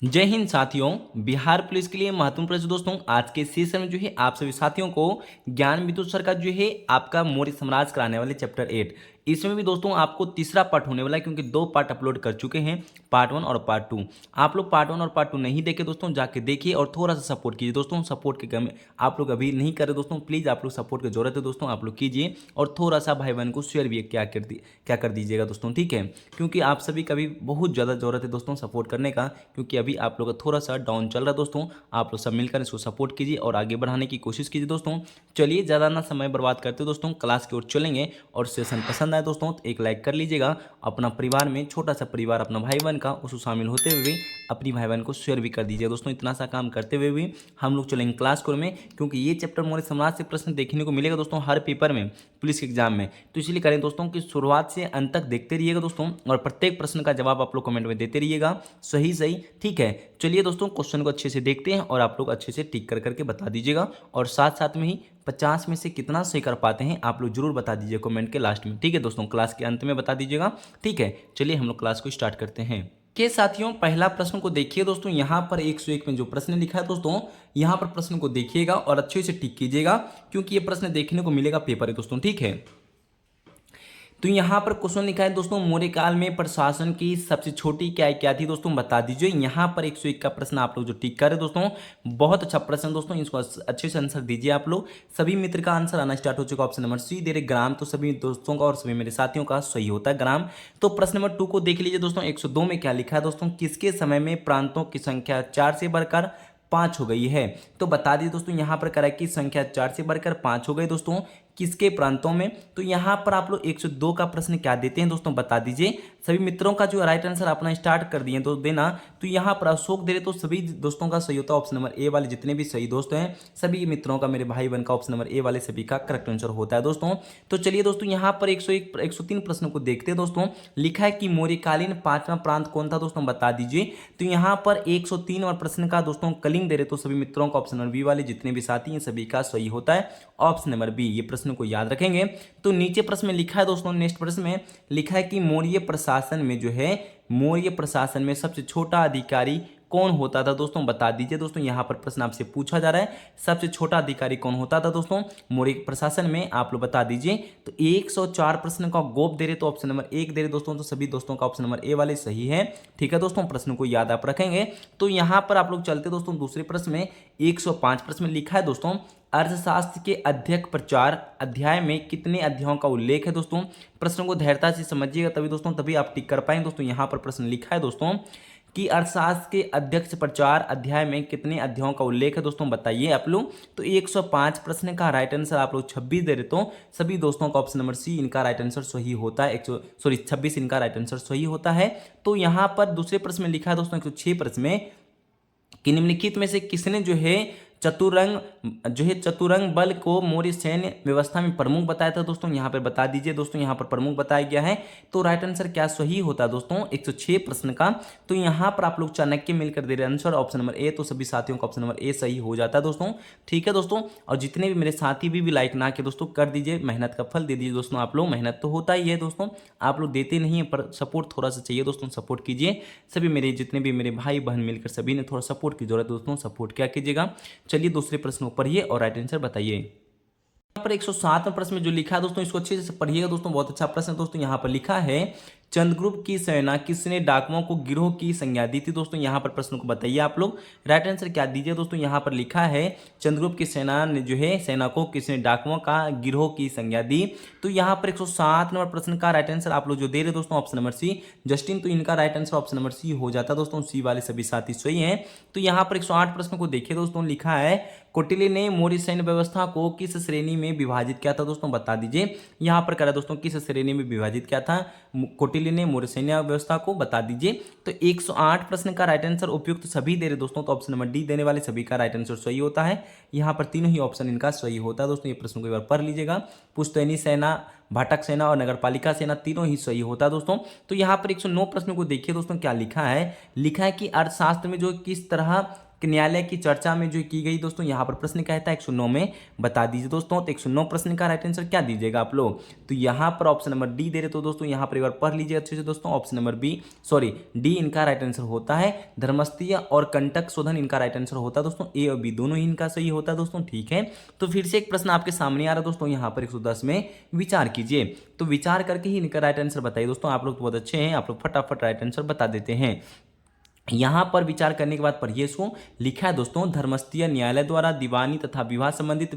जय हिंद साथियों। बिहार पुलिस के लिए महत्वपूर्ण प्रश्न दोस्तों, आज के सेशन में जो है आप सभी साथियों को ज्ञान विद्युत सर का जो है आपका मौर्य साम्राज्य कराने वाले चैप्टर 8। इसमें भी दोस्तों आपको तीसरा पार्ट होने वाला है, क्योंकि 2 पार्ट अपलोड कर चुके हैं, पार्ट 1 और पार्ट 2। आप लोग पार्ट 1 और पार्ट 2 नहीं देखे दोस्तों, जाके देखिए और थोड़ा सा सपोर्ट कीजिए दोस्तों। सपोर्ट के कम आप लोग अभी नहीं कर रहे दोस्तों, प्लीज़ आप लोग सपोर्ट की जरूरत है दोस्तों, आप लोग कीजिए और थोड़ा सा भाई बहन को शेयर भी क्या कर दीजिएगा दोस्तों, ठीक है। क्योंकि आप सभी का भी बहुत ज़्यादा ज़रूरत है दोस्तों सपोर्ट करने का, क्योंकि अभी आप लोग का थोड़ा सा डाउन चल रहा है दोस्तों। आप लोग सब मिलकर इसको सपोर्ट कीजिए और आगे बढ़ाने की कोशिश कीजिए दोस्तों। चलिए ज़्यादा ना समय बर्बाद करते दोस्तों, क्लास की ओर चलेंगे। और सेशन पसंद आए दोस्तों तो एक लाइक कर लीजिएगा। अपना परिवार में छोटा सा परिवार अपना भाई बहन का, उसको शामिल होते हुए भी अपनी भाई बहन को शेयर भी कर दीजिए दोस्तों। इतना सा काम करते हुए भी हम लोग चलेंगे क्लास कोर में, क्योंकि ये चैप्टर मौर्य साम्राज्य से प्रश्न देखने को मिलेगा दोस्तों हर पेपर में, पुलिस के एग्जाम में। तो इसलिए करें दोस्तों कि शुरुआत से अंत तक देखते रहिएगा दोस्तों, और प्रत्येक प्रश्न का जवाब आप लोग कमेंट में देते रहिएगा, सही सही, ठीक है। चलिए दोस्तों क्वेश्चन को अच्छे से देखते हैं और आप लोग अच्छे से टिक कर करके बता दीजिएगा। और साथ साथ में ही 50 में से कितना सही कर पाते हैं आप लोग जरूर बता दीजिए कमेंट के लास्ट में, ठीक है दोस्तों। क्लास के अंत में बता दीजिएगा, ठीक है। चलिए हम लोग क्लास को स्टार्ट करते हैं। के साथियों, पहला प्रश्न को देखिए दोस्तों, यहाँ पर 101 में जो प्रश्न लिखा है दोस्तों, यहाँ पर प्रश्न को देखिएगा और अच्छे से टिक कीजिएगा, क्योंकि ये प्रश्न देखने को मिलेगा पेपर है दोस्तों, ठीक है। तो यहाँ पर क्वेश्चन लिखा है दोस्तों, मौर्य काल में प्रशासन की सबसे छोटी क्या क्या थी दोस्तों, बता दीजिए। यहाँ पर 101 का प्रश्न आप लोग जो टिक कर रहे दोस्तों, बहुत अच्छा प्रश्न दोस्तों, इसको अच्छे से आंसर दीजिए आप लोग। सभी मित्र का आंसर आना स्टार्ट हो चुका। ऑप्शन नंबर सी दे रहे ग्राम, तो सभी दोस्तों का और सभी मेरे साथियों का सही होता है ग्राम। तो प्रश्न नंबर 2 को देख लीजिए दोस्तों, 102 में क्या लिखा है दोस्तों, किसके समय में प्रांतों की संख्या 4 से बढ़कर 5 हो गई है। तो बता दीजिए दोस्तों, यहाँ पर करा कि संख्या 4 से बढ़कर 5 हो गई दोस्तों, किसके प्रांतों में। तो यहाँ पर आप लोग 102 का प्रश्न क्या देते हैं दोस्तों, बता दीजिए। सभी मित्रों का जो राइट आंसर अपना स्टार्ट कर दिए तो देना। तो यहाँ पर अशोक दे रहे, तो सभी दोस्तों का सही होता है ऑप्शन नंबर ए वाले। जितने भी सही दोस्त हैं सभी मित्रों का, मेरे भाई बहन का ऑप्शन नंबर ए वाले सभी का करेक्ट आंसर होता है दोस्तों। तो चलिए दोस्तों, यहाँ पर 101 103 प्रश्न को देखते हैं दोस्तों। लिखा है कि मौर्यकालीन 5वां प्रांत कौन था दोस्तों, बता दीजिए। तो यहाँ पर 103 और प्रश्न का दोस्तों कलिंग दे रहे, तो सभी मित्रों का ऑप्शन नंबर बी वाले जितने भी साथी हैं सभी का सही होता है ऑप्शन नंबर बी। ये प्रश्न को याद रखेंगे। तो नीचे प्रश्न में लिखा है दोस्तों, नेक्स्ट प्रश्न में लिखा है कि मौर्य प्रशासन में जो है, मौर्य प्रशासन में सबसे छोटा अधिकारी कौन होता था दोस्तों, बता दीजिए दोस्तों। यहां पर प्रश्न आपसे पूछा जा रहा है, सबसे छोटा अधिकारी कौन होता था दोस्तों मौर्य प्रशासन में, आप लोग बता दीजिए। तो 104 प्रश्न का गोप दे रहे, तो ऑप्शन नंबर 1 दे रहे दोस्तों। तो सभी दोस्तों का ऑप्शन नंबर ए वाले सही है, ठीक है दोस्तों। प्रश्न को याद आप रखेंगे। तो यहां पर आप लोग चलते दोस्तों दूसरे प्रश्न में, 105 प्रश्न में लिखा है दोस्तों, अर्थशास्त्र के अध्यक्ष प्रचार अध्याय में कितने अध्यायों का उल्लेख है दोस्तों। प्रश्न को धैर्यता से समझिएगा तभी दोस्तों, तभी आप टिक कर पाएंगे दोस्तों। यहाँ पर प्रश्न लिखा है दोस्तों कि अर्थशास्त्र के अध्यक्ष प्रचार अध्याय में कितने अध्यायों का उल्लेख है दोस्तों, बताइए आप लोग। तो 105 प्रश्न का राइट आंसर आप लोग 26 दे रहे, तो सभी दोस्तों का ऑप्शन नंबर सी इनका राइट आंसर सही होता है। 26 इनका राइट आंसर सही होता है। तो यहाँ पर दूसरे प्रश्न में लिखा है दोस्तों, 106 प्रश्न में कि निम्नलिखित में से किसने चतुरंग बल को मौर्य सैन्य व्यवस्था में प्रमुख बताया था दोस्तों, यहाँ पर बता दीजिए दोस्तों। यहाँ पर प्रमुख बताया गया है, तो राइट आंसर क्या सही होता है दोस्तों 106 प्रश्न का। तो यहाँ पर आप लोग चाणक्य मिलकर दे रहे आंसर ऑप्शन नंबर ए, तो सभी साथियों का ऑप्शन नंबर ए सही हो जाता है दोस्तों, ठीक है दोस्तों। और जितने भी मेरे साथी भी लाइक ना किए दोस्तों, कर दीजिए, मेहनत का फल दे दीजिए दोस्तों। आप लोग मेहनत तो होता ही है दोस्तों, आप लोग देते नहीं है, पर सपोर्ट थोड़ा सा चाहिए दोस्तों, सपोर्ट कीजिए। सभी मेरे जितने भी मेरे भाई बहन मिलकर सभी ने थोड़ा सपोर्ट की जरूरत है दोस्तों, सपोर्ट क्या कीजिएगा। चलिए दूसरे प्रश्न को पढ़िए और राइट आंसर बताइए। यहाँ पर 107वें प्रश्न में जो लिखा है दोस्तों, इसको अच्छे से पढ़िएगा दोस्तों, बहुत अच्छा प्रश्न है दोस्तों। यहाँ पर लिखा है, चंद्रगुप्त की सेना किसने डाकुओं को गिरोह की संज्ञा दी थी दोस्तों, यहाँ पर प्रश्न को बताइए आप लोग। राइट आंसर क्या दीजिए दोस्तों। यहाँ पर लिखा है, चंद्रगुप्त की सेना ने जो है, सेना को किसने डाकुओं का गिरोह की संज्ञा दी। तो यहाँ पर 107 नंबर प्रश्न का राइट आंसर आप लोग जो दे रहे दोस्तों, ऑप्शन नंबर सी जस्टिन। तो इनका right answer option number C हो जाता दोस्तों, सी वाले सभी साथी सही हैं। तो यहाँ पर 108 प्रश्न को देखिए दोस्तों, लिखा है, कौटिल्य ने मौर्य सैन्य व्यवस्था को किस श्रेणी में विभाजित किया था दोस्तों, बता दीजिए। यहाँ पर करा दोस्तों, किस श्रेणी में विभाजित किया था कौटिल्य ने मौर्य सैन्य व्यवस्था को, बता दीजिए। तो 108 प्रश्न का राइट आंसर उपयुक्त सभी दे रहे दोस्तों, तो ऑप्शन नंबर डी देने वाले सभी का राइट आंसर सही होता है। यहाँ पर तीनों ही ऑप्शन इनका सही होता है दोस्तों। ये प्रश्न को एक बार पढ़ लीजिएगा। पुश्तैनी सेना, भाटक सेना और नगरपालिका सेना तीनों ही सही होता है दोस्तों। तो यहाँ पर 109 प्रश्न को देखिए दोस्तों, क्या लिखा है। लिखा है कि अर्थशास्त्र में जो किस तरह कि न्यायालय की चर्चा में जो की गई दोस्तों, यहाँ पर प्रश्न कहता है 109 में बता दीजिए दोस्तों। तो 109 प्रश्न का राइट आंसर क्या दीजिएगा आप लोग? तो यहाँ पर ऑप्शन नंबर डी दे रहे तो दोस्तों यहाँ पर एक बार पढ़ लीजिए अच्छे से दोस्तों। ऑप्शन नंबर डी इनका राइट आंसर होता है। धर्मस्थीय और कंटक शोधन इनका राइट आंसर होता है दोस्तों। ए और बी दोनों ही इनका सही होता है दोस्तों, ठीक है। तो फिर से एक प्रश्न आपके सामने आ रहा है दोस्तों, यहाँ पर 110 में विचार कीजिए। तो विचार करके ही इनका राइट आंसर बताइए दोस्तों। आप लोग तो बहुत अच्छे हैं, आप लोग फटाफट राइट आंसर बता देते हैं। यहाँ पर विचार करने के बाद पढ़िए इसको। लिखा है दोस्तों, धर्मस्थीय न्यायालय द्वारा दीवानी तथा विवाह संबंधित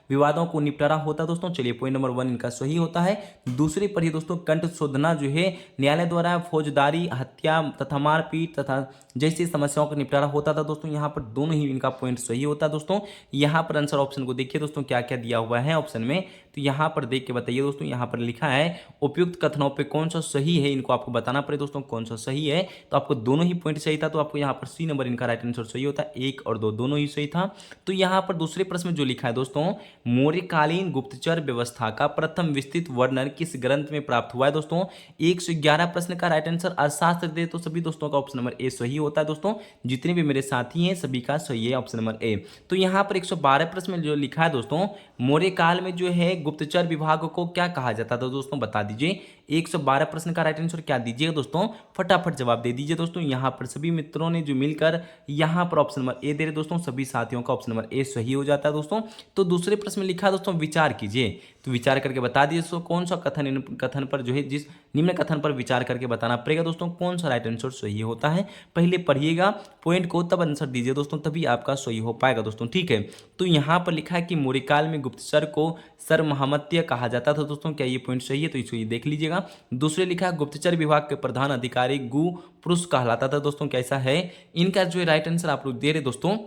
विवादों को निपटारा होता है दोस्तों। चलिए पॉइंट नंबर 1 इनका सही होता है। दूसरी पढ़िए दोस्तों, कंठ शोधना जो है न्यायालय द्वारा फौजदारी हत्या तथा मारपीट तथा जैसी समस्याओं का निपटारा होता था दोस्तों। यहाँ पर दोनों ही इनका पॉइंट सही होता है दोस्तों। यहाँ पर आंसर ऑप्शन को देखिए दोस्तों, क्या क्या दिया हुआ है ऑप्शन में, तो यहाँ पर देख के बताइए दोस्तों। यहाँ पर लिखा है उपयुक्त कथनों पे कौन सा सही है, इनको आपको बताना पड़े दोस्तों कौन सा सही है। तो आपको दोनों ही पॉइंट सही था, तो आपको यहाँ पर सी नंबर इनका राइट आंसर सही होता है। 1 और 2 दोनों ही सही था। तो यहाँ पर दूसरे प्रश्न में जो लिखा है दोस्तों, मौर्यकालीन गुप्तचर व्यवस्था का प्रथम विस्तृत वर्णन किस ग्रंथ में प्राप्त हुआ है दोस्तों। 111 प्रश्न का राइट आंसर अर्थशास्त्र दे तो सभी दोस्तों का ऑप्शन नंबर ए सही होता है दोस्तों। जितने भी मेरे साथी हैं सभी का सही है ऑप्शन नंबर ए। तो यहाँ पर 112 प्रश्न में जो लिखा है दोस्तों, मौर्य काल में जो है गुप्तचर विभाग को क्या कहा जाता था दोस्तों, बता दीजिए। 112 प्रश्न का राइट आंसर क्या दीजिएगा दोस्तों, फटाफट जवाब दे दीजिए दोस्तों। यहाँ पर सभी मित्रों ने जो मिलकर यहाँ पर ऑप्शन नंबर ए दे रहे दोस्तों, सभी साथियों का ऑप्शन नंबर ए सही हो जाता है दोस्तों। तो दूसरे प्रश्न में लिखा है दोस्तों, विचार कीजिए। तो विचार करके बता दीजिए दोस्तों कौन सा कथन पर जो है, जिस निम्न कथन पर विचार करके बताना पड़ेगा दोस्तों कौन सा राइट आंसर सही होता है। पहले पढ़िएगा पॉइंट को, तब आंसर दीजिए दोस्तों, तभी आपका सही हो पाएगा दोस्तों, ठीक है। तो यहाँ पर लिखा है कि मौर्यकाल में गुप्तचर को सर महामत्य कहा जाता था दोस्तों। क्या ये पॉइंट सही है? तो इसको ये देख लीजिएगा। दूसरे लिखा है गुप्तचर विभाग के प्रधान अधिकारी गु पुरुष कहलाता था दोस्तों। कैसा है इनका जो राइट आंसर आप लोग दे रहे दोस्तों,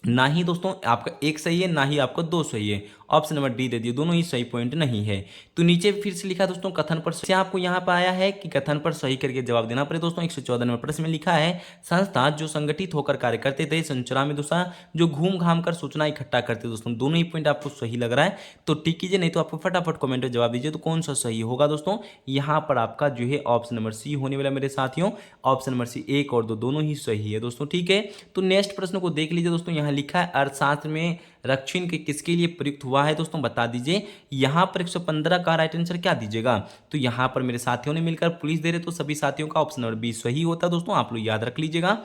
ना ही दोस्तों आपका एक सही है, ना ही आपका 2 सही है। ऑप्शन नंबर डी दे दिए, दोनों ही सही पॉइंट नहीं है। तो नीचे फिर से लिखा दोस्तों, कथन पर से आपको यहाँ पर आया है कि कथन पर सही करके जवाब देना पड़े दोस्तों। 114 नंबर प्रश्न में लिखा है, संस्था जो संगठित होकर कार्य करते थे, संचरा में दूसरा जो घूम घाम कर सूचना इकट्ठा करते दोस्तों। दोनों ही पॉइंट आपको सही लग रहा है तो टिक कीजिए, नहीं तो आपको फटाफट कमेंट में जवाब दीजिए। तो कौन सा सही होगा दोस्तों, यहाँ पर आपका जो है ऑप्शन नंबर सी होने वाला मेरे साथियों। ऑप्शन नंबर सी 1 और 2 दोनों ही सही है दोस्तों, ठीक है। तो नेक्स्ट प्रश्न को देख लीजिए दोस्तों। यहाँ लिखा है अर्थशास्त्र में रक्षण के किसके लिए प्रयुक्त हुआ है दोस्तों, बता दीजिए। यहाँ पर 115 का राइट आंसर क्या दीजिएगा। तो यहाँ पर मेरे साथियों ने मिलकर पुलिस दे रहे, तो सभी साथियों का ऑप्शन नंबर बी सही होता है दोस्तों, आप लोग याद रख लीजिएगा।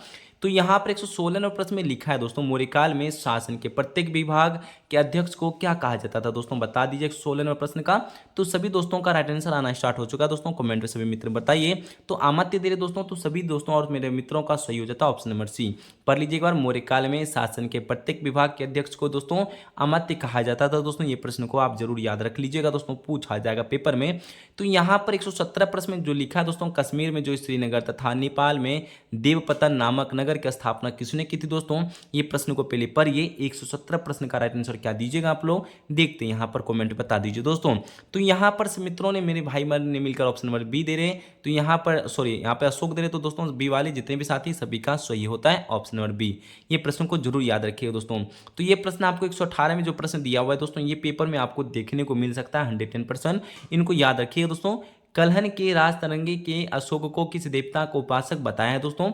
तो यहाँ पर 116 नंबर प्रश्न में लिखा है दोस्तों, मौर्यकाल में शासन के प्रत्येक विभाग के अध्यक्ष को क्या कहा जाता था दोस्तों, बता दीजिए। 116 नंबर प्रश्न का तो सभी दोस्तों का राइट आंसर आना स्टार्ट हो चुका है दोस्तों। कमेंट में सभी मित्र बताइए। तो अमात्य दे रहे दोस्तों, तो सभी दोस्तों और मेरे मित्रों का सही हो जाता है ऑप्शन नंबर सी। पढ़ लीजिए एक बार, मौर्यकाल में शासन के प्रत्येक विभाग के अध्यक्ष को दोस्तों अमात्य कहा जाता था दोस्तों। ये प्रश्न को आप जरूर याद रख लीजिएगा दोस्तों, पूछा जाएगा पेपर में। तो यहाँ पर 117 प्रश्न में जो लिखा है दोस्तों, कश्मीर में जो श्रीनगर तथा नेपाल में देवपतन नामक नगर की स्थापना किसने की थी दोस्तों। ये प्रश्न को पहले पढ़िए। 117 प्रश्न का राइट आंसर क्या दीजिएगा आप लोग, देखते हैं यहाँ पर कमेंट बता दीजिए दोस्तों। तो यहाँ पर से मित्रों ने, मेरे भाई ने मिलकर ऑप्शन नंबर बी दे रहे हैं। तो यहाँ पर यहाँ पे अशोक दे रहे, तो दोस्तों बी वाले जितने भी साथी सभी का सही होता है ऑप्शन नंबर बी। ये प्रश्न को जरूर याद रखिएगा दोस्तों। तो ये प्रश्न आपको 118 में जो प्रश्न दिया हुआ है दोस्तों, ये पेपर में आपको देखने को मिल सकता है 110%। इनको याद रखिएगा दोस्तों। कल्हन के राजतरंगी के अशोक को किस देवता को उपासक बताया है दोस्तों।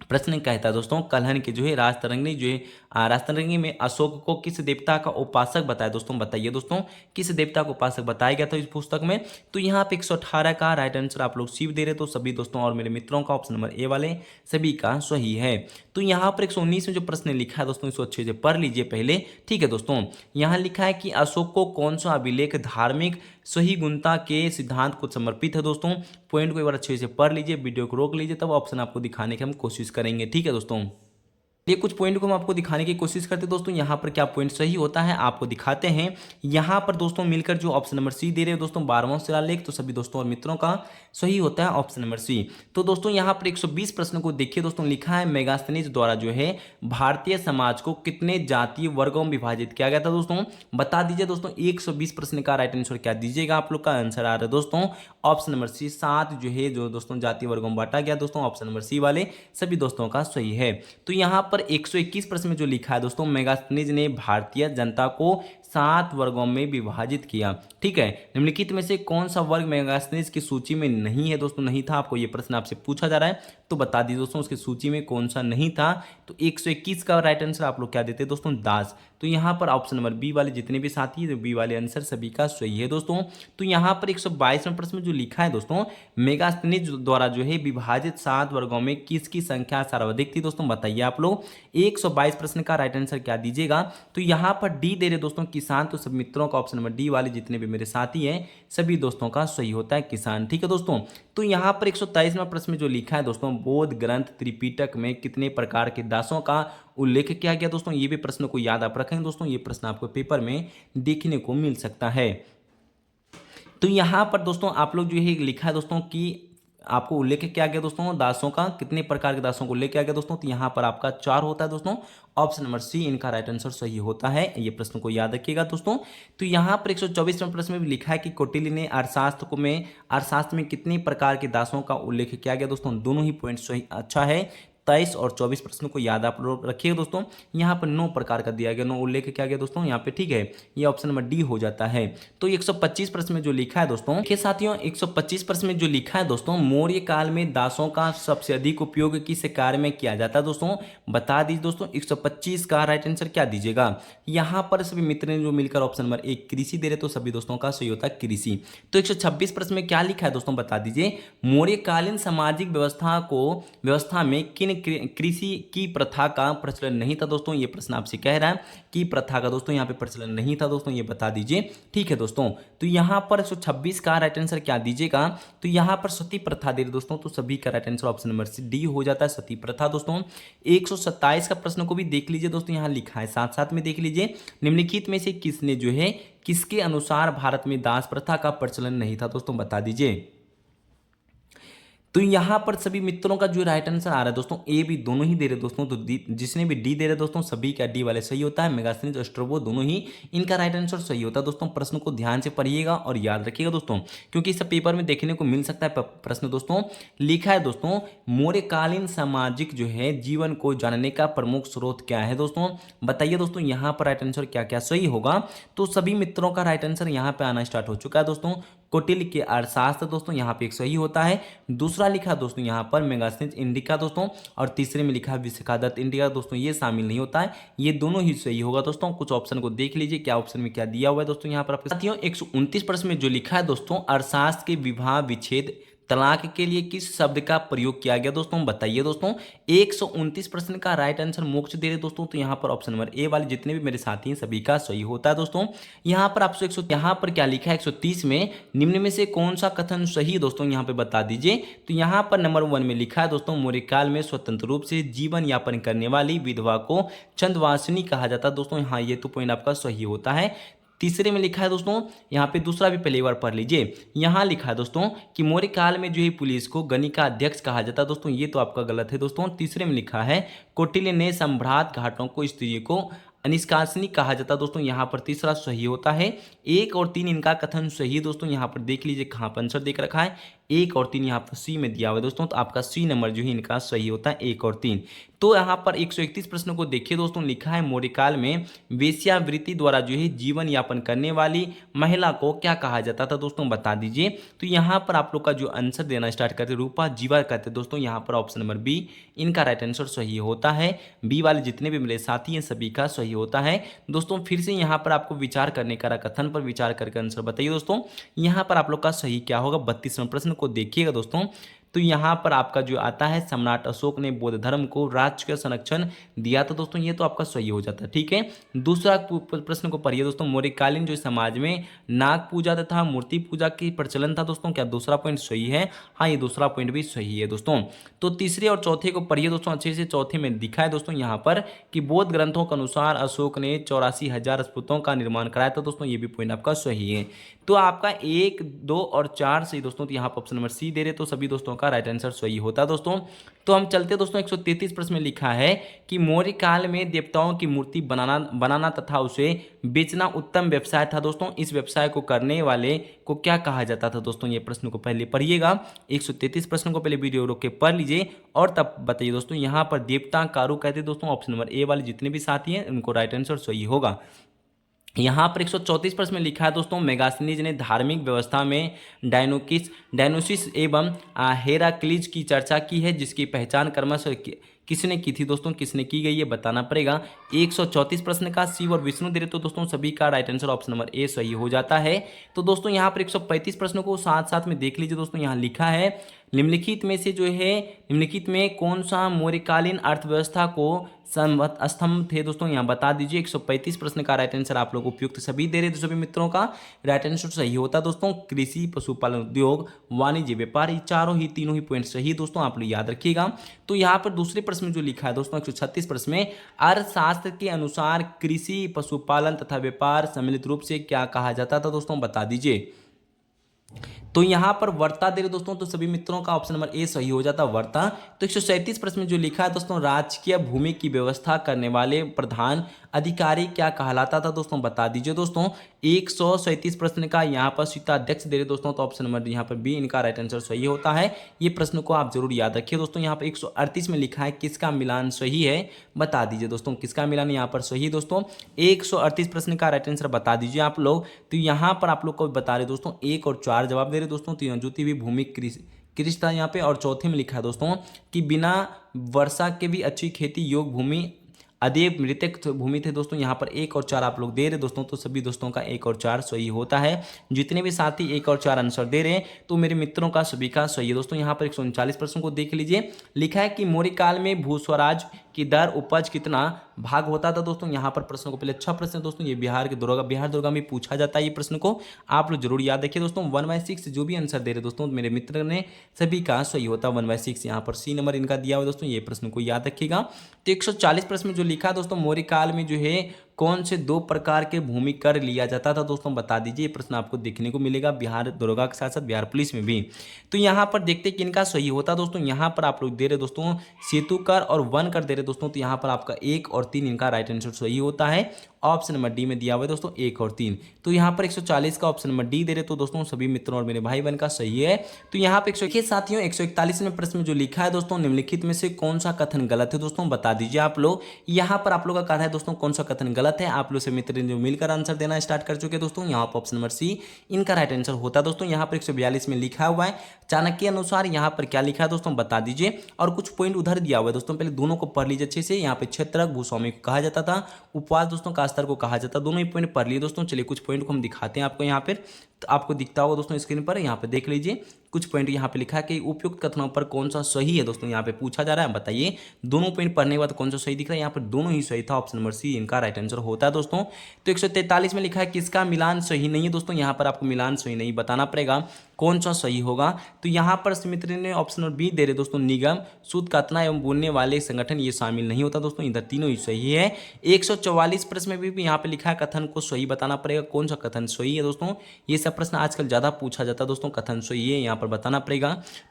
प्रश्न कहता है दोस्तों, कल्हन के जो है राजतरंगी जो है राजतरंगी में अशोक को किस देवता का उपासक बताया दोस्तों, बताइए दोस्तों किस देवता को उपासक बताया गया था इस पुस्तक में। तो यहाँ पे 118 का राइट आंसर आप लोग शिव दे रहे, तो सभी दोस्तों और मेरे मित्रों का ऑप्शन नंबर ए वाले सभी का सही है। तो यहाँ पर 119 में जो प्रश्न लिखा है दोस्तों, इसको अच्छे से पढ़ लीजिए पहले, ठीक है दोस्तों। यहाँ लिखा है कि अशोक को कौन सा अभिलेख धार्मिक सही गुणता के सिद्धांत को समर्पित है दोस्तों। पॉइंट को एक बार अच्छे से पढ़ लीजिए, वीडियो को रोक लीजिए, तब ऑप्शन आपको दिखाने की हम कोशिश करेंगे, ठीक है दोस्तों। ये कुछ पॉइंट को हम आपको दिखाने की कोशिश करते हैं दोस्तों। यहाँ पर क्या पॉइंट सही होता है आपको दिखाते हैं। यहाँ पर दोस्तों मिलकर जो ऑप्शन नंबर सी दे रहे हो दोस्तों, 12वां शिलालेख, तो सभी दोस्तों और मित्रों का सही होता है ऑप्शन नंबर सी। तो दोस्तों यहाँ पर 120 प्रश्न को देखिए दोस्तों, लिखा है मेगास्थनीज द्वारा जो है भारतीय समाज को कितने जातीय वर्गों में विभाजित किया गया था दोस्तों, बता दीजिए दोस्तों। 120 प्रश्न का राइट आंसर क्या दीजिएगा, आप लोग का आंसर आ रहा है दोस्तों ऑप्शन नंबर सी। 7 जो है जो दोस्तों जातीय वर्गों में बांटा गया दोस्तों, ऑप्शन नंबर सी वाले सभी दोस्तों का सही है। तो यहाँ पर 121 प्रश्न में जो लिखा है दोस्तों, मेगास्थनीज ने भारतीय जनता को 7 वर्गों में विभाजित किया। ठीक है, निम्नलिखित में से कौन सा वर्ग मेगास्थनीज की सूची में नहीं है दोस्तों? नहीं था, आपको ये प्रश्न आपसे पूछा जा रहा है, तो बता दीजिए दोस्तों उसकी सूची में कौन सा नहीं था। तो 121 का राइट आंसर आप लोग क्या देते हैं दोस्तों? दास। तो यहाँ पर ऑप्शन नंबर बी वाले जितने भी साथी है, बी वाले आंसर सभी का सही है दोस्तों। तो यहाँ पर 122वें प्रश्न में जो लिखा है दोस्तों, मेगास्थनीज द्वारा जो है विभाजित 7 वर्गों में किसकी संख्या सर्वाधिक थी दोस्तों? बताइए आप लोग। 122 प्रश्न का राइट आंसर क्या दीजिएगा? तो यहाँ पर डी दे रहे दोस्तों किसान, तो सभी मित्रों का ऑप्शन नंबर डी वाले जितने भी मेरे साथी हैं सभी दोस्तों का सही होता है किसान। ठीक है दोस्तों। तो यहाँ पर 123वां प्रश्न में जो लिखा है दोस्तों, बौद्ध ग्रंथ त्रिपिटक में कितने प्रकार के दासों का उल्लेख किया गया दोस्तों? ये भी प्रश्न को याद आप रखें दोस्तों, ये प्रश्न आपको पेपर में देखने को मिल सकता है। तो यहाँ पर दोस्तों आप लोग जो है लिखा है दोस्तों कि आपको उल्लेख किया गया दोस्तों दासों का, कितने प्रकार के दासों को उल्लेख किया गया दोस्तों? तो यहाँ पर आपका 4 होता है दोस्तों। ऑप्शन नंबर सी इनका राइट आंसर सही होता है, ये प्रश्न को याद रखिएगा दोस्तों। तो यहाँ पर 124वें प्रश्न में भी लिखा है कि कौटिल्य ने अर्थशास्त्र में कितने प्रकार के दासों का उल्लेख किया गया दोस्तों? दोनों ही पॉइंट सही अच्छा है। 23 और 24 प्रश्नों को याद आप लोग रखिएगा दोस्तों। यहाँ पर 9 प्रकार का दिया गया, 9 उल्लेख किया गया दोस्तों यहाँ पे। ठीक है, ये ऑप्शन नंबर डी हो जाता है। तो 125 प्रश्न में जो लिखा है दोस्तों, देखिए साथियों 125 प्रश्न में जो लिखा है दोस्तों, मौर्य काल में दासों का सबसे अधिक उपयोग किस कार्य में किया जाता है दोस्तों? बता दीजिए दोस्तों। 125 का राइट आंसर क्या दीजिएगा? यहाँ पर सभी मित्र ने जो मिलकर ऑप्शन नंबर 1 कृषि दे रहे, तो सभी दोस्तों का सही होता है कृषि। तो 126 प्रश्न में क्या लिखा है दोस्तों? बता दीजिए। मौर्यकालीन सामाजिक व्यवस्था में किन कृषि की प्रथा का प्रचलन नहीं था दोस्तों? ये प्रश्न आपसे कह रहा है कि प्रथा का दोस्तों यहाँ पे प्रचलन नहीं था दोस्तों, ये बता दीजिए। ठीक है दोस्तों। तो यहाँ पर 126 का राइट आंसर क्या दीजिएगा? तो यहाँ पर सती प्रथा दे रहे दोस्तों, तो सभी का right answer option number C D हो जाता है, सती प्रथा दोस्तों। 127 का प्रश्न को भी देख लीजिए दोस्तों, यहाँ लिखा है साथ साथ में देख लीजिए। निम्नलिखित में से किसने जो है किसके अनुसार भारत में दास प्रथा का प्रचलन नहीं था दोस्तों? बता दीजिए। तो यहाँ पर सभी मित्रों का जो राइट आंसर आ रहा है दोस्तों, ए बी दोनों ही दे रहे दोस्तों। तो जिसने भी डी दे रहे दोस्तों सभी का डी वाले सही होता है। मेगास्थनीज और स्ट्रैबो दोनों ही इनका राइट आंसर सही होता है दोस्तों। प्रश्न को ध्यान से पढ़िएगा और याद रखिएगा दोस्तों, क्योंकि इस पेपर में देखने को मिल सकता है प्रश्न दोस्तों। लिखा है दोस्तों, मौर्यकालीन सामाजिक जो है जीवन को जानने का प्रमुख स्रोत क्या है दोस्तों? बताइए दोस्तों यहाँ पर राइट आंसर क्या क्या सही होगा? तो सभी मित्रों का राइट आंसर यहाँ पे आना स्टार्ट हो चुका है दोस्तों। कौटिल्य के अर्थशास्त्र दोस्तों यहाँ पे एक सही होता है। दूसरा लिखा दोस्तों यहाँ पर मेगास्थनीज इंडिका दोस्तों, और तीसरे में लिखा है विशाखादत्त इंडिका दोस्तों, ये शामिल नहीं होता है। ये दोनों ही सही होगा दोस्तों। कुछ ऑप्शन को देख लीजिए क्या ऑप्शन में क्या दिया हुआ है दोस्तों। यहाँ पर आपके साथियों 129 प्रश्न में जो लिखा है दोस्तों, अर्थशास्त्र के विवाह विच्छेद तलाक के लिए किस शब्द का प्रयोग किया गया दोस्तों? बताइए दोस्तों। 129 प्रश्न का राइट आंसर मोक्ष दे रहे दोस्तों, तो यहाँ पर ऑप्शन नंबर ए वाले जितने भी मेरे साथी हैं सभी का सही होता है दोस्तों। यहाँ पर आपसे यहाँ पर क्या लिखा है 130 में, निम्न में से कौन सा कथन सही दोस्तों? यहाँ पे बता दीजिए। तो यहाँ पर नंबर 1 में लिखा है दोस्तों, मौर्यकाल में स्वतंत्र रूप से जीवन यापन करने वाली विधवा को चंद्रवासिनी कहा जाता है दोस्तों। हाँ, ये तो पॉइंट आपका सही होता है। तीसरे में लिखा है दोस्तों, यहाँ पे दूसरा भी पहली बार पढ़ लीजिए। यहाँ लिखा है दोस्तों कि मौर्य काल में जो है पुलिस को गणिका अध्यक्ष कहा जाता है दोस्तों, ये तो आपका गलत है दोस्तों। तीसरे में लिखा है कौटिल्य ने सम्राट घाटों को स्त्रियों को अनिष्कासनी कहा जाता है दोस्तों, यहाँ पर तीसरा सही होता है। 1 और 3 इनका कथन सही है दोस्तों। यहाँ पर देख लीजिए कहाँ पर आंसर देख रखा है, 1 और 3 यहाँ पर सी में दिया हुआ है दोस्तों, तो आपका सी नंबर जो है इनका सही होता है 1 और 3। तो यहाँ पर 131 प्रश्न को देखिए दोस्तों, लिखा है मौर्यकाल में वेश्यावृत्ति द्वारा जो है जीवन यापन करने वाली महिला को क्या कहा जाता था दोस्तों? बता दीजिए। तो यहाँ पर आप लोग का जो आंसर देना स्टार्ट करते रूपा जीवा करते दोस्तों, यहाँ पर ऑप्शन नंबर बी इनका राइट आंसर सही होता है। बी वाले जितने भी मेरे साथी हैं सभी का सही होता है दोस्तों। फिर से यहाँ पर आपको विचार करने का, कथन पर विचार करके आंसर बताइए दोस्तों। यहाँ पर आप लोग का सही क्या होगा? 32वें प्रश्न को देखिएगा दोस्तों। तो यहाँ पर आपका जो आता है, सम्राट अशोक ने बौद्ध धर्म को राज्य का संरक्षण दिया था दोस्तों, ये तो आपका सही हो जाता है। ठीक है, दूसरा प्रश्न को पढ़िए दोस्तों। मौर्यकालीन जो समाज में नाग पूजा तथा मूर्ति पूजा की प्रचलन था दोस्तों, क्या दूसरा पॉइंट सही है? हाँ, ये दूसरा पॉइंट भी सही है दोस्तों। तो तीसरे और चौथे को पढ़िए दोस्तों अच्छे से। चौथे में दिखा है दोस्तों यहाँ पर कि बौद्ध ग्रंथों के अनुसार अशोक ने 84,000 स्फूर्तों का निर्माण कराया था दोस्तों, ये भी पॉइंट आपका सही है। तो आपका 1, 2 और 4 सही दोस्तों, तो यहाँ पर ऑप्शन नंबर सी दे रहे, तो सभी दोस्तों का राइट आंसर सही होता है दोस्तों। तो हम चलते दोस्तों 133 प्रश्न में लिखा है कि मौर्य काल में देवताओं की मूर्ति बनाना तथा उसे बेचना उत्तम व्यवसाय था दोस्तों। इस व्यवसाय को करने वाले को क्या कहा जाता था दोस्तों? ये प्रश्न को पहले पढ़िएगा। 133 प्रश्न को पहले वीडियो रोक के पढ़ लीजिए और तब बताइए दोस्तों। यहाँ पर देवता कारू कहते दोस्तों, ऑप्शन नंबर ए वाले जितने भी साथी हैं उनको राइट आंसर सही होगा। यहाँ पर 134 प्रश्न में लिखा है दोस्तों, मेगास्थनीज ने धार्मिक व्यवस्था में डायनोसिस एवं हेराक्लीज की चर्चा की है, जिसकी पहचान क्रमशः किसने की थी दोस्तों, किसने की गई ये बताना पड़ेगा। 134 प्रश्न का शिव और विष्णु दे रहे तो दोस्तों सभी का right answer option number A सही हो जाता है। तो दोस्तों यहाँ पर 135 प्रश्नों को साथ साथ में देख लीजिए दोस्तों। यहाँ लिखा है निम्नलिखित में से जो है, निम्नलिखित में कौन सा मौर्यकालीन अर्थव्यवस्था को स्तंभ थे दोस्तों, यहाँ बता दीजिए। 135 प्रश्न का राइट आंसर आप लोग उपयुक्त सभी दे रहे थे, सभी मित्रों का राइट आंसर सही होता दोस्तों। कृषि, पशुपालन उद्योग, वाणिज्य, व्यापार, ये तीनों ही पॉइंट सही दोस्तों, आप लोग याद रखिएगा। तो यहाँ पर दूसरे प्रश्न में जो लिखा है दोस्तों 136 प्रश्न में, अर्थशास्त्र के अनुसार कृषि, पशुपालन तथा व्यापार सम्मिलित रूप से क्या कहा जाता था दोस्तों, बता दीजिए। तो यहाँ पर वर्ता दे रहे दोस्तों, तो सभी मित्रों का ऑप्शन नंबर ए सही हो जाता वर्ता। तो 137 प्रश्न में जो लिखा है दोस्तों, राजकीय भूमि की व्यवस्था करने वाले प्रधान अधिकारी क्या कहलाता था दोस्तों, बता दीजिए दोस्तों। 137 प्रश्न का यहाँ पर शीताध्यक्ष दे रहे दोस्तों, तो ऑप्शन नंबर यहाँ पर बी इनका राइट आंसर सही होता है। ये प्रश्न को आप जरूर याद रखिए दोस्तों। यहाँ पर 138 में लिखा है किसका मिलान सही है, बता दीजिए दोस्तों, किसका मिलान यहाँ पर सही दोस्तों। 138 प्रश्न का राइट आंसर बता दीजिए आप लोग। तो यहाँ पर आप लोग को बता रहे दोस्तों 1 और 4 जवाब दे रहे दोस्तों। तो ज्योति भी भूमि कृषि था यहाँ पे। और चौथे में लिखा है दोस्तों कि बिना वर्षा के भी अच्छी खेती योग भूमि अदेव मृतक भूमि थे दोस्तों। यहाँ पर 1 और 4 आप लोग दे रहे दोस्तों, तो सभी दोस्तों का 1 और 4 सही होता है। जितने भी साथी 1 और 4 आंसर दे रहे हैं तो मेरे मित्रों का सभी का सही है दोस्तों। यहाँ पर 139 प्रश्न को देख लीजिए। लिखा है कि मौर्य काल में भूस्वराज की दर उपज कितना भाग होता था दोस्तों। यहाँ पर प्रश्न को पहले अच्छा प्रश्न है दोस्तों, ये बिहार दुर्गा में पूछा जाता है। ये प्रश्न को आप लोग जरूर याद रखिए दोस्तों। 1/6 जो भी आंसर दे रहे दोस्तों मेरे मित्र ने सभी का सही होता है 1/6। यहाँ पर सी नंबर इनका दिया हुआ दोस्तों, ये प्रश्न को याद रखिएगा। तो 140 प्रश्न में जो लिखा है दोस्तों, मौर्य काल में जो है कौन से 2 प्रकार के भूमि कर लिया जाता था दोस्तों, बता दीजिए। ये प्रश्न आपको देखने को मिलेगा बिहार दरोगा के साथ साथ बिहार पुलिस में भी। तो यहाँ पर देखते हैं किनका सही होता दोस्तों। यहाँ पर आप लोग दे रहे दोस्तों सेतु कर और वन कर दे रहे दोस्तों। तो यहाँ पर आपका 1 और 3 इनका राइट आंसर सही होता है। ऑप्शन नंबर डी में दिया हुआ है दोस्तों 1 और 3। तो यहाँ पर 140 का ऑप्शन नंबर डी दे रहे तो दोस्तों सभी मित्रों और मेरे भाई बहन का सही है। तो यहाँ पे 121 साथियों 141 में प्रश्न में जो लिखा है दोस्तों, निम्नलिखित में से कौन सा कथन गलत है दोस्तों, बता दीजिए आप लोग। यहाँ पर आप लोग का कहा है दोस्तों कौन सा कथन गलत है। आप लोग से मित्र जो मिलकर आंसर देना स्टार्ट कर चुके दोस्तों। यहाँ पर ऑप्शन नंबर सी इनका राइट आंसर होता है दोस्तों। यहाँ पर 142 में लिखा हुआ है चाणक्य अनुसार, यहाँ पर क्या लिखा है दोस्तों बता दीजिए। और कुछ पॉइंट उधर दिया हुआ है दोस्तों, पहले दोनों को पढ़ लीजिए अच्छे से। यहाँ पे क्षेत्रक भूस्वामी को कहा जाता था, उपवास दोस्तों कास्तर को कहा जाता, दोनों ही पॉइंट पढ़ लिए दोस्तों। चलिए कुछ पॉइंट को हम दिखाते हैं आपको यहाँ पर, तो आपको दिखता होगा दोस्तों स्क्रीन पर। यहाँ पे देख लीजिए कुछ पॉइंट यहाँ पे लिखा है कि उपयुक्त कथनों पर कौन सा सही है दोस्तों, यहाँ पे पूछा जा रहा है। बताइए दोनों पॉइंट पढ़ने के बाद कौन सा सही दिख रहा है। यहाँ पर दोनों ही सही था, ऑप्शन नंबर सी इनका राइट आंसर होता है दोस्तों। तो 143 में लिखा है किसका मिलान सही नहीं है दोस्तों। यहाँ पर आपको मिलान सही नहीं बताना पड़ेगा कौन सा सही होगा। तो यहाँ पर सुमित्र ने ऑप्शन नंबर बी दे रहे दोस्तों, निगम, सूद काटना एवं बुनने वाले संगठन ये शामिल नहीं होता दोस्तों। इधर तीनों ही सही है। 144 प्रश्न में भी यहाँ पे लिखा है कथन को सही बताना पड़ेगा कौन सा कथन सही है दोस्तों। ये सब प्रश्न आजकल ज्यादा पूछा जाता है दोस्तों, कथन सही है यहाँ पर बताना पड़ेगा।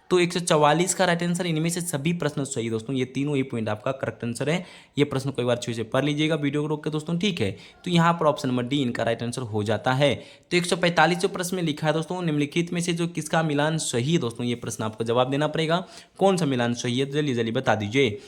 तो 144 का राइट आंसर, इनमें से सभी प्रश्न सही दोस्तों, ये तीनों ही पॉइंट आपका करेक्ट आंसर है। ये प्रश्न को एक बार अच्छे से पढ़ लीजिएगा वीडियो को रोक के दोस्तों, ठीक है। तो यहाँ पर ऑप्शन नंबर डी इनका राइट आंसर हो जाता है। तो 145 जो प्रश्न में लिखा है दोस्तों, निम्नलिखित में से जो किसका मिलान सही है दोस्तों, ये प्रश्न आपको जवाब देना पड़ेगा कौन सा मिलान सही है, जल्दी जल्दी बता दीजिए।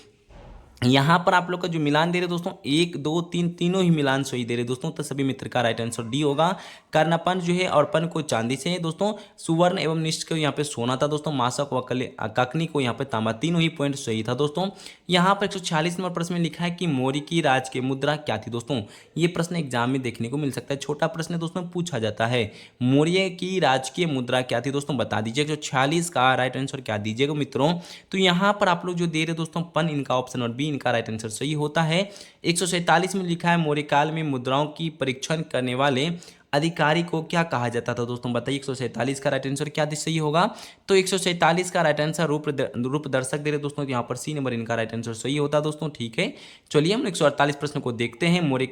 यहाँ पर आप लोग का जो मिलान दे रहे दोस्तों 1 2 3 तीनों ही मिलान सही दे रहे दोस्तों। तो सभी मित्र का राइट आंसर डी होगा। कर्णपन जो है और पन को चांदी से है दोस्तों, सुवर्ण एवं निष्ठ को यहाँ पे सोना था दोस्तों, मासक व काकनी को यहाँ पे तांबा, तीनों ही पॉइंट सही था दोस्तों। यहाँ पर 146 नंबर प्रश्न में लिखा है कि मौर्य की राज की मुद्रा क्या थी दोस्तों। ये प्रश्न एग्जाम में देखने को मिल सकता है, छोटा प्रश्न दोस्तों पूछा जाता है। मौर्य की राजकीय मुद्रा क्या थी दोस्तों, बता दीजिए। 146 का राइट आंसर क्या दीजिएगा मित्रों। तो यहाँ पर आप लोग जो दे रहे दोस्तों पन, इनका ऑप्शन और बी इनका राइट आंसर सही होता है। 147 में लिखा है मौर्य काल में मुद्राओं की परीक्षण करने वाले अधिकारी को क्या कहा जाता था दोस्तों, बताइए। 147 का राइट आंसर क्या सही होगा। तो 147 का राइट आंसर रूप दर्शक दे रहे दोस्तों, यहाँ पर सी नंबर इनका राइट आंसर सही होता दोस्तों, ठीक है। चलिए हम 148 प्रश्न को देखते हैं। मौर्य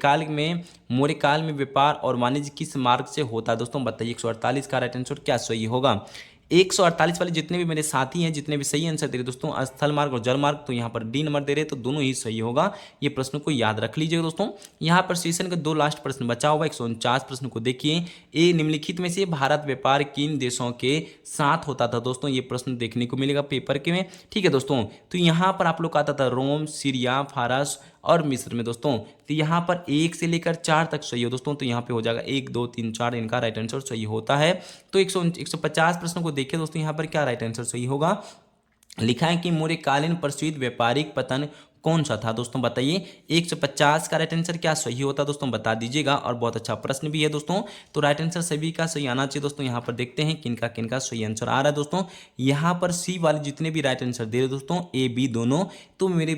काल में व्यापार और वाणिज्य किस मार्ग से होता है दोस्तों, बताइए। 148 का राइट आंसर क्या सही होगा। 148 वाले जितने भी मेरे साथी हैं, जितने भी सही आंसर दे रहे दोस्तों, स्थल मार्ग और जल मार्ग, तो यहाँ पर डी नंबर दे रहे तो दोनों ही सही होगा। ये प्रश्न को याद रख लीजिएगा दोस्तों। यहाँ पर सेशन का 2 लास्ट प्रश्न बचा हुआ 149 प्रश्न को देखिए। ए निम्नलिखित में से भारत व्यापार किन देशों के साथ होता था दोस्तों, ये प्रश्न देखने को मिलेगा पेपर के में, ठीक है दोस्तों। तो यहाँ पर आप लोग का आता था रोम, सीरिया, फारस और मिस्र में दोस्तों। तो यहाँ पर 1 से लेकर 4 तक सही हो दोस्तों, तो यहाँ पे हो जाएगा 1 2 3 4, इनका राइट आंसर सही होता है। तो 150 प्रश्नों को देखिए दोस्तों, यहाँ पर क्या राइट आंसर सही होगा। लिखा है कि मौर्यकालीन प्रचलित व्यापारिक पतन कौन सा था दोस्तों, बताइए। 150 का राइट आंसर क्या सही होता दोस्तों, बता दीजिएगा। और बहुत अच्छा प्रश्न भी है दोस्तों, तो राइट आंसर सभी का सही आना चाहिए दोस्तों। यहाँ पर देखते हैं किनका किनका सही आंसर आ रहा है दोस्तों। यहाँ पर सी वाले जितने भी राइट आंसर दे रहे दोस्तों, ए बी दोनों, तो मेरे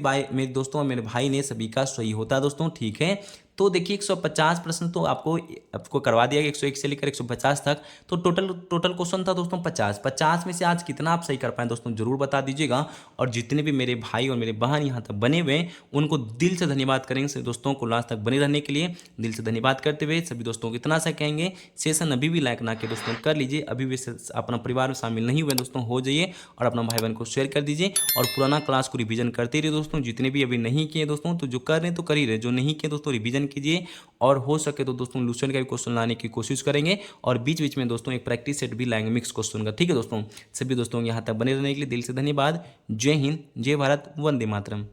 दोस्तों और मेरे भाई ने सभी का सही होता है दोस्तों, ठीक है। तो देखिए 150 प्रश्न तो आपको करवा दिया गया, 101 से लेकर 150 तक। तो टोटल क्वेश्चन था दोस्तों 50 में से आज कितना आप सही कर पाए दोस्तों, जरूर बता दीजिएगा। और जितने भी मेरे भाई और मेरे बहन यहाँ तक बने हुए हैं, उनको दिल से धन्यवाद करेंगे। सभी दोस्तों को लास्ट तक बने रहने के लिए दिल से धन्यवाद करते हुए सभी दोस्तों को इतना सा कहेंगे, सेशन अभी भी लाइक ना के दोस्तों कर लीजिए, अभी भी अपना परिवार में शामिल नहीं हुए दोस्तों, हो जाइए और अपना भाई बहन को शेयर कर दीजिए। और पुराना क्लास को रिवीजन करते रहिए दोस्तों, जितने भी अभी नहीं किए दोस्तों, तो जो कर रहे हैं तो कर ही रहे, जो नहीं किए दोस्तों रिवीजन कीजिए। और हो सके तो दोस्तों लूसेंट का भी क्वेश्चन लाने की कोशिश करेंगे, और बीच बीच में दोस्तों एक प्रैक्टिस सेट भी लाएंगे मिक्स क्वेश्चन का, ठीक है दोस्तों। सभी दोस्तों यहाँ तक बने रहने के लिए दिल से धन्यवाद। जय हिंद, जय भारत, वंदे मातरम।